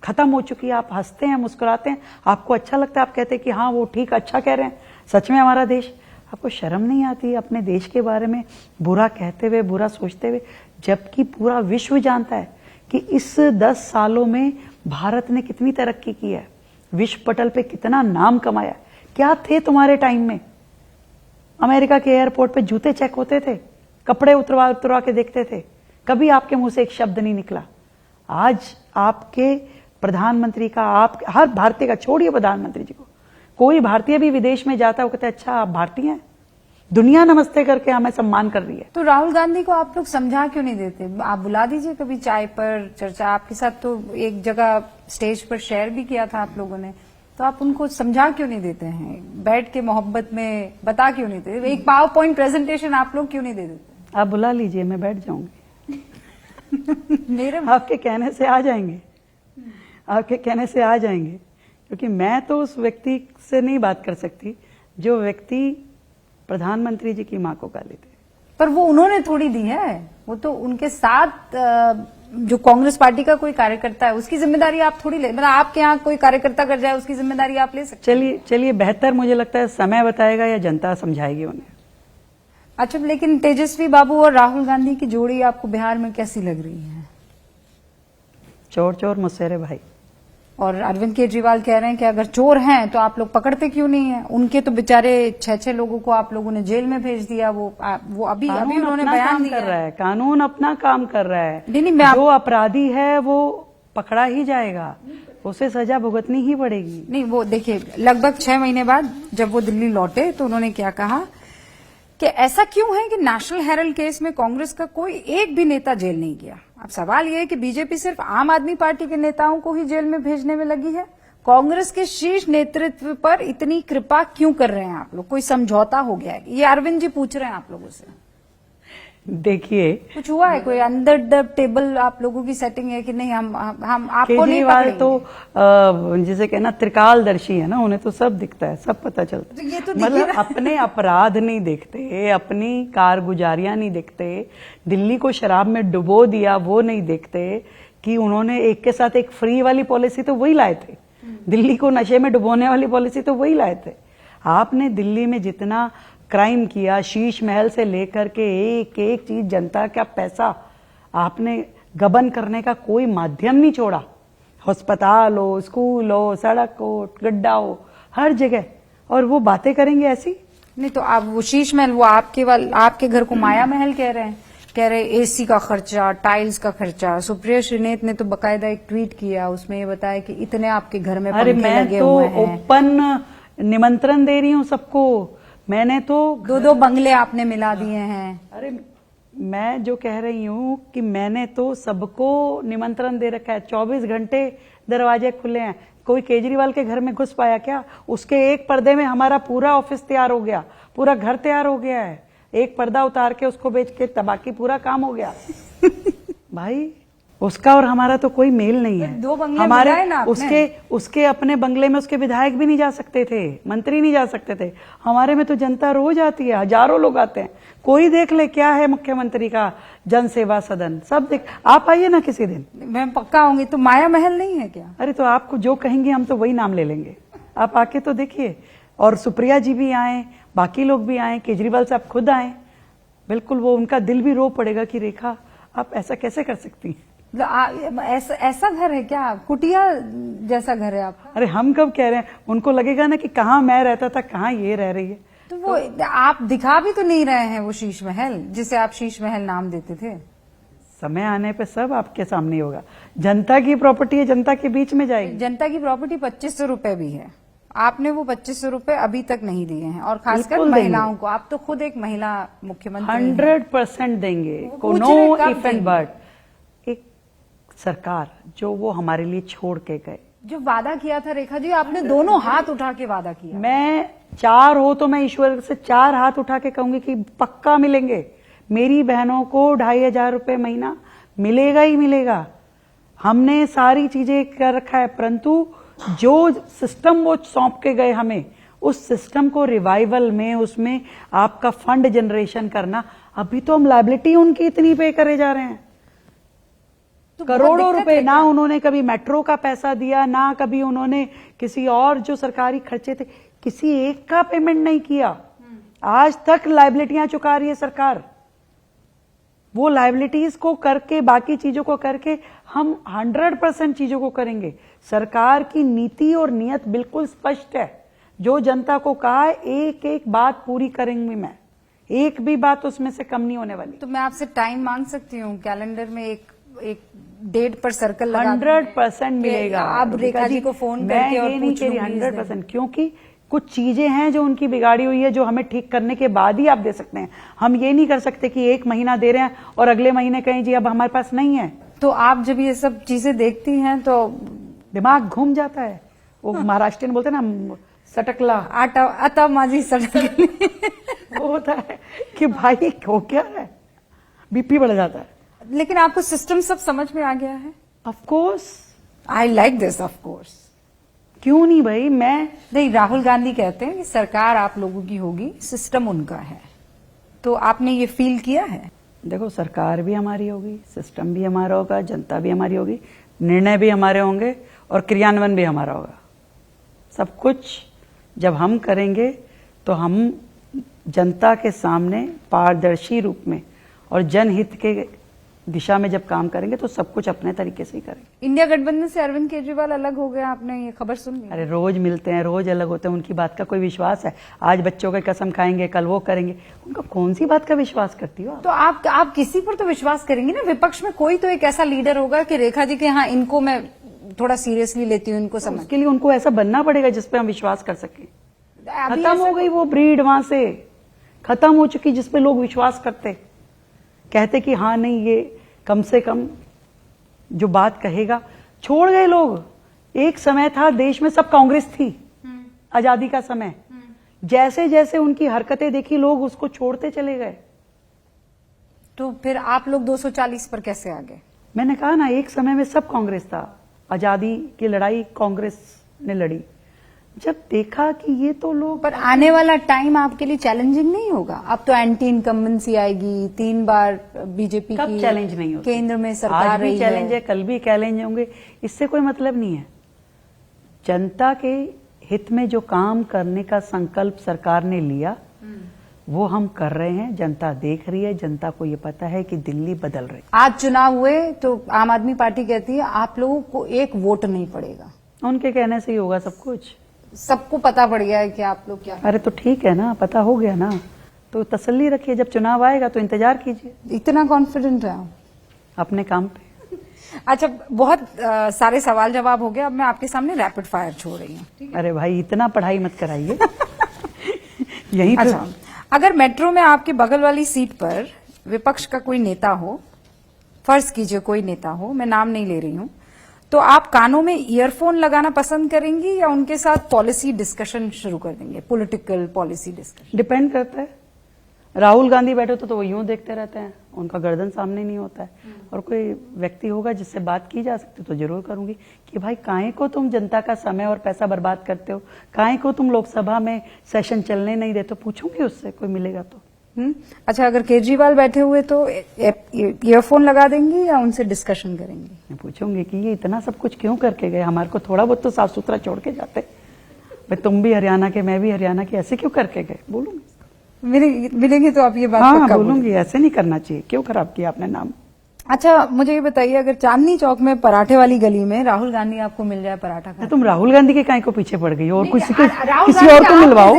खत्म हो चुकी है, आप हंसते हैं, मुस्कुराते हैं, आपको अच्छा लगता है, आप कहते हैं कि हाँ वो ठीक, अच्छा कह रहे हैं, सच में हमारा देश। आपको शर्म नहीं आती अपने देश के बारे में बुरा कहते हुए, बुरा सोचते हुए, जबकि पूरा विश्व जानता है कि इस 10 सालों में भारत ने कितनी तरक्की की है, विश्व पटल पे कितना नाम कमाया। क्या थे तुम्हारे टाइम में? अमेरिका के एयरपोर्ट पे जूते चेक होते थे, कपड़े उतरवा के देखते थे, कभी आपके मुंह से एक शब्द नहीं निकला। आज आपके प्रधानमंत्री का, आप हर भारतीय का, छोड़िए प्रधानमंत्री जी को, कोई भारतीय भी विदेश में जाता है वो कहते हैं अच्छा आप भारतीय हैं, दुनिया नमस्ते करके हमें सम्मान कर रही है। तो राहुल गांधी को आप लोग समझा क्यों नहीं देते? आप बुला दीजिए कभी चाय पर चर्चा, आपके साथ तो एक जगह स्टेज पर शेयर भी किया था आप लोगों ने, तो आप उनको समझा क्यों नहीं देते हैं? बैठ के मोहब्बत में बता क्यों नहीं देते? एक पावर पॉइंट प्रेजेंटेशन आप लोग क्यों नहीं दे देते? आप बुला लीजिए, मैं बैठ जाऊंगी। मेरे आपके कहने से आ जाएंगे, आपके कहने से आ जाएंगे, क्योंकि मैं तो उस व्यक्ति से नहीं बात कर सकती जो व्यक्ति प्रधानमंत्री जी की मां को गाली दे। पर वो उन्होंने थोड़ी दी है, वो तो उनके साथ जो कांग्रेस पार्टी का कोई कार्यकर्ता है उसकी जिम्मेदारी आप थोड़ी ले, मतलब आपके यहाँ कोई कार्यकर्ता कर जाए उसकी जिम्मेदारी आप ले सकते? चलिए बेहतर मुझे लगता है समय बताएगा या जनता समझाएगी उन्हें। अच्छा, लेकिन तेजस्वी बाबू और राहुल गांधी की जोड़ी आपको बिहार में कैसी लग रही है? चोर चोर मुसेरे भाई। और अरविंद केजरीवाल कह रहे हैं कि अगर चोर हैं तो आप लोग पकड़ते क्यों नहीं है? उनके तो बेचारे 6-6 लोगों को आप लोगों ने जेल में भेज दिया। वो अभी उन्होंने बयान दिया कर रहा है, कानून अपना काम कर रहा है। नहीं, जो अपराधी है वो पकड़ा ही जाएगा, उसे सजा भुगतनी ही पड़ेगी। नहीं, वो देखिए लगभग 6 महीने बाद जब वो दिल्ली लौटे तो उन्होंने क्या कहा कि ऐसा क्यों है कि नेशनल हेरल्ड केस में कांग्रेस का कोई एक भी नेता जेल नहीं गया। अब सवाल यह है कि बीजेपी सिर्फ आम आदमी पार्टी के नेताओं को ही जेल में भेजने में लगी है। कांग्रेस के शीर्ष नेतृत्व पर इतनी कृपा क्यों कर रहे हैं आप लोग? कोई समझौता हो गया है? ये अरविंद जी पूछ रहे हैं आप लोगों से। देखिए, कुछ हुआ है? कोई अंडर द टेबल आप लोगों की सेटिंग है कि नहीं? हम आपको नहीं केजरीवाल पकड़ेंगे? तो जिसे कहना त्रिकालदर्शी है ना, उन्हें तो सब दिखता है, सब पता चलता तो ये तो है। दिख ही मतलब रहा है। अपने अपराध नहीं देखते, अपनी कारगुजारियां नहीं देखते, दिल्ली को शराब में डुबो दिया वो नहीं देखते कि उन्होंने एक के साथ एक फ्री वाली पॉलिसी तो वही लाए थे, दिल्ली को नशे में डुबोने वाली पॉलिसी तो वही लाए थे। आपने दिल्ली में जितना क्राइम किया, शीश महल से लेकर के एक एक चीज, जनता का पैसा आपने गबन करने का कोई माध्यम नहीं छोड़ा। अस्पताल हो, स्कूल हो, सड़क हो, गड्ढा हो, हर जगह, और वो बातें करेंगे ऐसी। नहीं तो आप वो शीश महल, वो आपके घर को माया महल कह रहे हैं। कह रहे एसी का खर्चा, टाइल्स का खर्चा। सुप्रिया श्रीनेत ने तो बकायदा एक ट्वीट किया, उसमें ये बताया कि इतने आपके घर में अरे पंखे मैं लगे तो हुए हैं। ओपन निमंत्रण दे रही हूँ सबको। मैंने तो 2-2 बंगले आपने मिला दिए हैं। अरे मैं जो कह रही हूँ कि मैंने तो सबको निमंत्रण दे रखा है, 24 घंटे दरवाजे खुले हैं। कोई केजरीवाल के घर में घुस पाया क्या? उसके एक पर्दे में हमारा पूरा ऑफिस तैयार हो गया, पूरा घर तैयार हो गया है। एक पर्दा उतार के उसको बेच के बाकी पूरा काम हो गया। भाई उसका और हमारा तो कोई मेल नहीं है। 2 बंगले हमारे मिलाए ना आपने। उसके अपने बंगले में उसके विधायक भी नहीं जा सकते थे, मंत्री नहीं जा सकते थे। हमारे में तो जनता रोज आती है, हजारों लोग आते हैं। कोई देख ले क्या है मुख्यमंत्री का जन सेवा सदन, सब देख। आप आइए ना किसी दिन। मैं पक्का आऊंगी। तो माया महल नहीं है क्या? अरे तो आपको जो कहेंगे हम तो वही नाम ले लेंगे, आप आके तो देखिए। और सुप्रिया जी भी आए, बाकी लोग भी आए, केजरीवाल साहब खुद आए। बिल्कुल वो उनका दिल भी रो पड़ेगा कि रेखा आप ऐसा कैसे कर सकती हैं। ऐसा घर है क्या? कुटिया जैसा घर है आपका? अरे हम कब कह रहे हैं, उनको लगेगा ना कि कहाँ मैं रहता था, कहाँ ये रह रही है। तो वो आप दिखा भी तो नहीं रहे हैं वो शीश महल, जिसे आप शीश महल नाम देते थे। समय आने पे सब आपके सामने होगा। जनता की प्रॉपर्टी है, जनता के बीच में जाएगी। जनता की प्रॉपर्टी 2500 रुपए भी है। आपने वो 2500 रुपए अभी तक नहीं दिए हैं, और खासकर बिल्कुल महिलाओं को। आप तो खुद एक महिला मुख्यमंत्री हैं। 100% देंगे, वो को पूछ नो रहे कब इफ एंड देंगे? बट। एक सरकार जो वो हमारे लिए छोड़ के गए, जो वादा किया था रेखा जी, आपने दोनों हाथ उठा के वादा किया। मैं 4 हो तो मैं ईश्वर से 4 हाथ उठा के कहूंगी कि पक्का मिलेंगे। मेरी बहनों को 2500 रुपए महीना मिलेगा ही मिलेगा। हमने सारी चीजें कर रखा है, परंतु जो सिस्टम वो सौंप के गए हमें, उस सिस्टम को रिवाइवल में, उसमें आपका फंड जनरेशन करना, अभी तो हम लायबिलिटी उनकी इतनी पे करे जा रहे हैं। तो बहुत करोड़ों दिक्कत रुपए है ना क्या? उन्होंने कभी मेट्रो का पैसा दिया, ना कभी उन्होंने किसी और जो सरकारी खर्चे थे किसी एक का पेमेंट नहीं किया। आज तक लायबिलिटियां चुका रही है सरकार। वो लायबिलिटीज को करके, बाकी चीजों को करके हम 100% चीजों को करेंगे। सरकार की नीति और नियत बिल्कुल स्पष्ट है। जो जनता को कहा है, एक एक बात पूरी करेंगे। मैं एक भी बात उसमें से कम नहीं होने वाली। तो मैं आपसे टाइम मांग सकती हूँ? कैलेंडर में एक डेट पर सर्कल लगा 100% मिलेगा। आप रेखा जी को फोन करके और मैं ये नहीं पूछ कह रही लूंगी इस 100%, क्योंकि कुछ चीजें हैं जो उनकी बिगाड़ी हुई है, जो हमें ठीक करने के बाद ही आप दे सकते हैं। हम ये नहीं कर सकते कि 1 महीना दे रहे हैं और अगले महीने कहें जी अब हमारे पास नहीं है। तो आप जब ये सब चीजें देखती हैं तो दिमाग घूम जाता है। वो महाराष्ट्र बोलते हैं ना, सटकला आता माझी सड़क। वो होता है कि भाई हो क्या है, बीपी बढ़ जाता है। लेकिन आपको सिस्टम सब समझ में आ गया है? Of course, I like this. Of course क्यों नहीं भाई। मैं नहीं, राहुल गांधी कहते हैं कि सरकार आप लोगों की होगी, सिस्टम उनका है। तो आपने ये फील किया है? देखो, सरकार भी हमारी होगी, सिस्टम भी हमारा होगा, जनता भी हमारी होगी, निर्णय भी हमारे होंगे और क्रियान्वयन भी हमारा होगा। सब कुछ जब हम करेंगे तो हम जनता के सामने पारदर्शी रूप में और जनहित के दिशा में जब काम करेंगे तो सब कुछ अपने तरीके से ही करेंगे। इंडिया गठबंधन से अरविंद केजरीवाल अलग हो गए, आपने ये खबर सुन ली? अरे रोज मिलते हैं, रोज अलग होते हैं, उनकी बात का कोई विश्वास है? आज बच्चों की कसम खाएंगे, कल वो करेंगे, उनका कौन सी बात का विश्वास करती हो आप? तो आप किसी पर तो विश्वास करेंगे ना। विपक्ष में कोई तो एक ऐसा लीडर होगा कि रेखा जी के हाँ इनको मैं थोड़ा सीरियसली लेती हूँ, इनको समझ। उसके लिए उनको ऐसा बनना पड़ेगा जिसपे हम विश्वास कर सकें। अभी खत्म ऐसा- हो गई वो ब्रीड, वहां से खत्म हो चुकी जिसपे लोग विश्वास करते, कहते कि हाँ नहीं ये कम से कम जो बात कहेगा। छोड़ गए लोग। एक समय था देश में सब कांग्रेस थी, आजादी का समय। जैसे जैसे उनकी हरकतें देखी लोग उसको छोड़ते चले गए। तो फिर आप लोग 240 पर कैसे आ गए? मैंने कहा ना, एक समय में सब कांग्रेस था, आजादी की लड़ाई कांग्रेस ने लड़ी। जब देखा कि ये तो लोग, पर आने वाला टाइम आपके लिए चैलेंजिंग नहीं होगा? अब तो एंटी इनकम्बेंसी आएगी, 3 बार बीजेपी कब की चैलेंज नहीं होती? केंद्र में सरकार आज भी रही चैलेंज है, कल भी चैलेंज होंगे, इससे कोई मतलब नहीं है। जनता के हित में जो काम करने का संकल्प सरकार ने लिया वो हम कर रहे हैं। जनता देख रही है, जनता को ये पता है कि दिल्ली बदल रही है। आज चुनाव हुए तो आम आदमी पार्टी कहती है आप लोगों को एक वोट नहीं पड़ेगा। उनके कहने से ही होगा सब कुछ। सबको पता पड़ गया है कि आप लोग क्या। अरे तो ठीक है ना, पता हो गया ना, तो तसल्ली रखिए, जब चुनाव आएगा तो इंतजार कीजिए। इतना कॉन्फिडेंट है आप अपने काम पे। अच्छा, बहुत सारे सवाल जवाब हो गए। अब मैं आपके सामने रैपिड फायर छोड़ रही हूँ। अरे भाई, इतना पढ़ाई मत कराइए। यही तो। अच्छा, अगर मेट्रो में आपके बगल वाली सीट पर विपक्ष का कोई नेता हो, फर्ज कीजिए कोई नेता हो, मैं नाम नहीं ले रही हूं, तो आप कानों में ईयरफोन लगाना पसंद करेंगी या उनके साथ पॉलिसी डिस्कशन शुरू कर देंगे, पॉलिटिकल पॉलिसी डिस्कशन? डिपेंड करता है। राहुल गांधी बैठे तो वो यूं देखते रहते हैं, उनका गर्दन सामने नहीं होता है। और कोई व्यक्ति होगा जिससे बात की जा सकती तो जरूर करूंगी कि भाई काहे को तुम जनता का समय और पैसा बर्बाद करते हो, काहे को तुम लोकसभा में सेशन चलने नहीं देते, पूछूंगी उससे, कोई मिलेगा तो। अच्छा, अगर केजरीवाल बैठे हुए तो ईयरफोन लगा देंगी या उनसे डिस्कशन करेंगी? मैं पूछूंगी कि ये इतना सब कुछ क्यों करके गए, हमारे को थोड़ा बहुत तो साफ सुथरा छोड़ के जाते। भाई तुम भी हरियाणा के, मैं भी हरियाणा के, ऐसे क्यों करके गए? बोलूंगी। मिलेंगे तो आप ये बात हाँ, पक्का बोलूंगी, ऐसे नहीं करना चाहिए, क्यों खराब किया आपने नाम। अच्छा, मुझे ये बताइए, अगर चांदनी चौक में पराठे वाली गली में राहुल गांधी आपको मिल जाए पराठा खाते? तुम राहुल गांधी के काहे को पीछे पड़ गई हो, और किसी राहुल किसी गांधी और को मिलवाओ।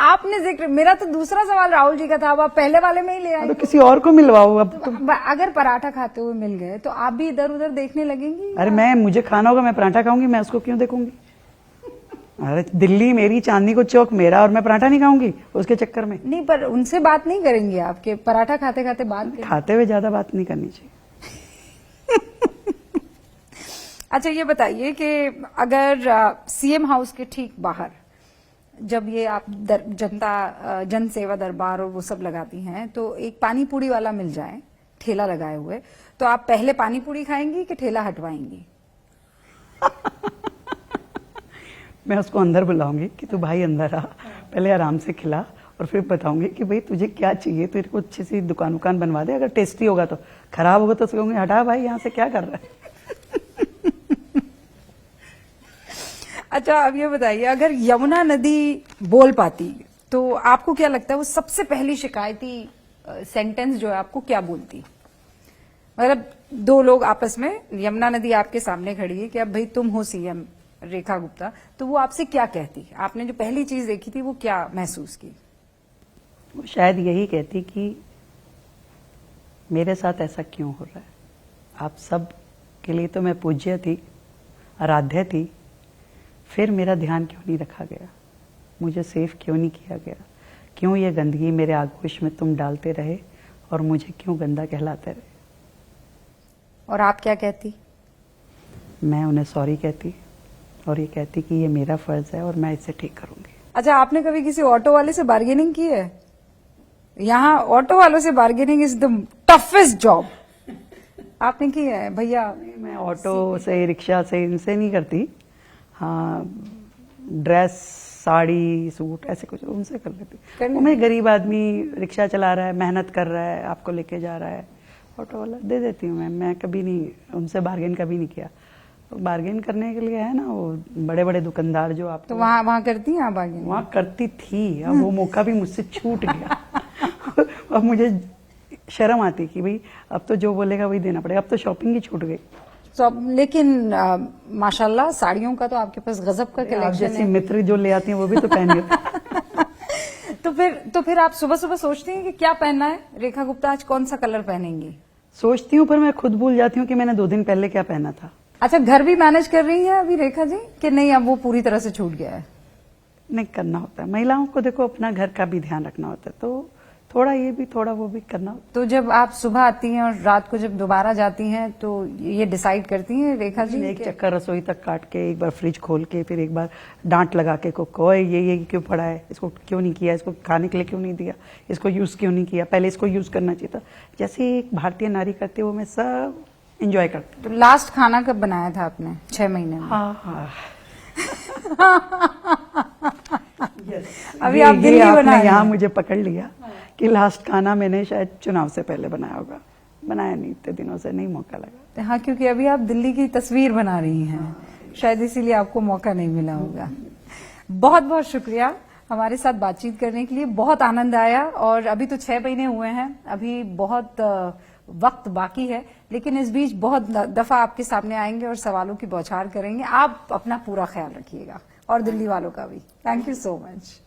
आपने जिक्र, मेरा तो दूसरा सवाल राहुल जी का था, अब आप पहले वाले में ही ले आए। तो किसी और को मिलवाओ अब तुम। अगर पराठा खाते हुए मिल गए तो आप भी इधर उधर देखने लगेंगी? अरे मुझे खाना होगा, मैं पराठा खाऊंगी, मैं उसको क्यों देखूंगी? अरे दिल्ली मेरी, चांदनी को चौक मेरा, और मैं पराठा नहीं खाऊंगी उसके चक्कर में। नहीं, पर उनसे बात नहीं करेंगे आपके पराठा खाते खाते बात? खाते हुए ज्यादा बात नहीं करनी चाहिए। अच्छा, ये बताइए कि अगर सीएम हाउस के ठीक बाहर जब ये आप जनता जन सेवा दरबार और वो सब लगाती हैं, तो एक पानी पूरी वाला मिल जाए ठेला लगाए हुए, तो आप पहले पानी पूरी खाएंगी कि ठेला हटवाएंगी? मैं उसको अंदर बुलाऊंगी कि तू भाई अंदर आ, पहले आराम से खिला, और फिर बताऊंगी कि भाई तुझे क्या चाहिए, तेरे को अच्छी सी दुकान बनवा दे, अगर टेस्टी होगा तो। खराब होगा तो उसको कहूंगी हटा भाई, यहाँ से क्या कर रहा है। अच्छा, अब ये बताइए, अगर यमुना नदी बोल पाती तो आपको क्या लगता है वो सबसे पहली शिकायती सेंटेंस जो है आपको क्या बोलती? मतलब दो लोग आपस में, यमुना नदी आपके सामने खड़ी है कि अब भाई तुम हो सीएम रेखा गुप्ता, तो वो आपसे क्या कहती? आपने जो पहली चीज देखी थी वो क्या महसूस की? वो शायद यही कहती कि मेरे साथ ऐसा क्यों हो रहा है, आप सब के लिए तो मैं पूज्य थी, आराध्य थी, फिर मेरा ध्यान क्यों नहीं रखा गया, मुझे सेफ क्यों नहीं किया गया, क्यों ये गंदगी मेरे आगोश में तुम डालते रहे और मुझे क्यों गंदा कहलाते रहे। और आप क्या कहती? मैं उन्हें सॉरी कहती और ये कहती कि ये मेरा फर्ज है और मैं इसे ठीक करूंगी। अच्छा, आपने कभी किसी ऑटो वाले से बार्गेनिंग की है? यहाँ ऑटो वालों से bargaining is the toughest job. आपने की है भैया? मैं ऑटो से, रिक्शा से, इनसे नहीं करती। हाँ, ड्रेस, साड़ी, सूट, ऐसे कुछ उनसे कर लेती। वो मैं गरीब आदमी रिक्शा चला रहा है, मेहनत कर रहा है, आपको लेके जा रहा है, ऑटो वाला दे देती हूँ। मैं कभी नहीं उनसे बार्गेन कभी नहीं किया। तो बार्गेन करने के लिए है ना वो बड़े बड़े दुकानदार जो आपको, तो वहाँ करती हैं आप बार्गेन? वहाँ करती थी, अब वो मौका भी मुझसे छूट गया। अब मुझे शर्म आती कि भाई अब तो जो बोलेगा वही देना पड़ेगा, अब तो शॉपिंग ही छूट गई। तो लेकिन माशाल्लाह साड़ियों का तो आपके पास गजब का कलेक्शन जैसी है। मित्र जो ले आती हैं वो भी तो पहन लेती। तो फिर आप सुबह सुबह सोचती हैं कि क्या पहनना है, रेखा गुप्ता आज कौन सा कलर पहनेंगी? सोचती हूँ, पर मैं खुद भूल जाती हूँ कि मैंने 2 दिन पहले क्या पहना था। अच्छा, घर भी मैनेज कर रही है अभी रेखा जी कि नहीं, अब वो पूरी तरह से छूट गया है? नहीं, करना होता है। महिलाओं को देखो अपना घर का भी ध्यान रखना होता है, तो थोड़ा ये भी थोड़ा वो भी करना। तो जब आप सुबह आती हैं और रात को जब दोबारा जाती हैं तो ये डिसाइड करती हैं रेखा जी एक चक्कर रसोई तक काट के, एक बार फ्रिज खोल के, फिर एक बार डांट लगा के कुक को, "ओए, ये क्यों पड़ा है, इसको क्यों नहीं किया, इसको खाने के लिए क्यों नहीं दिया, इसको यूज क्यों नहीं किया, पहले इसको यूज करना चाहिए था।" जैसे एक भारतीय नारी करती है वो मैं सब एंजॉय करती तो लास्ट खाना कब बनाया था आपने? 6 महीने में? हूँ। हाँ। अभी आप दिल्ली बना आपने रही यहाँ हैं। मुझे पकड़ लिया कि लास्ट खाना मैंने शायद चुनाव से पहले बनाया होगा, बनाया नहीं, इतने दिनों से नहीं मौका लगा। हाँ, क्योंकि अभी आप दिल्ली की तस्वीर बना रही हैं, शायद इसीलिए आपको मौका नहीं मिला होगा। बहुत बहुत शुक्रिया हमारे साथ बातचीत करने के लिए, बहुत आनंद आया। और अभी तो 6 महीने हुए हैं, अभी बहुत वक्त बाकी है, लेकिन इस बीच बहुत दफा आपके सामने आएंगे और सवालों की बौछार करेंगे। आप अपना पूरा ख्याल रखिएगा और दिल्ली वालों का भी। Thank you so much.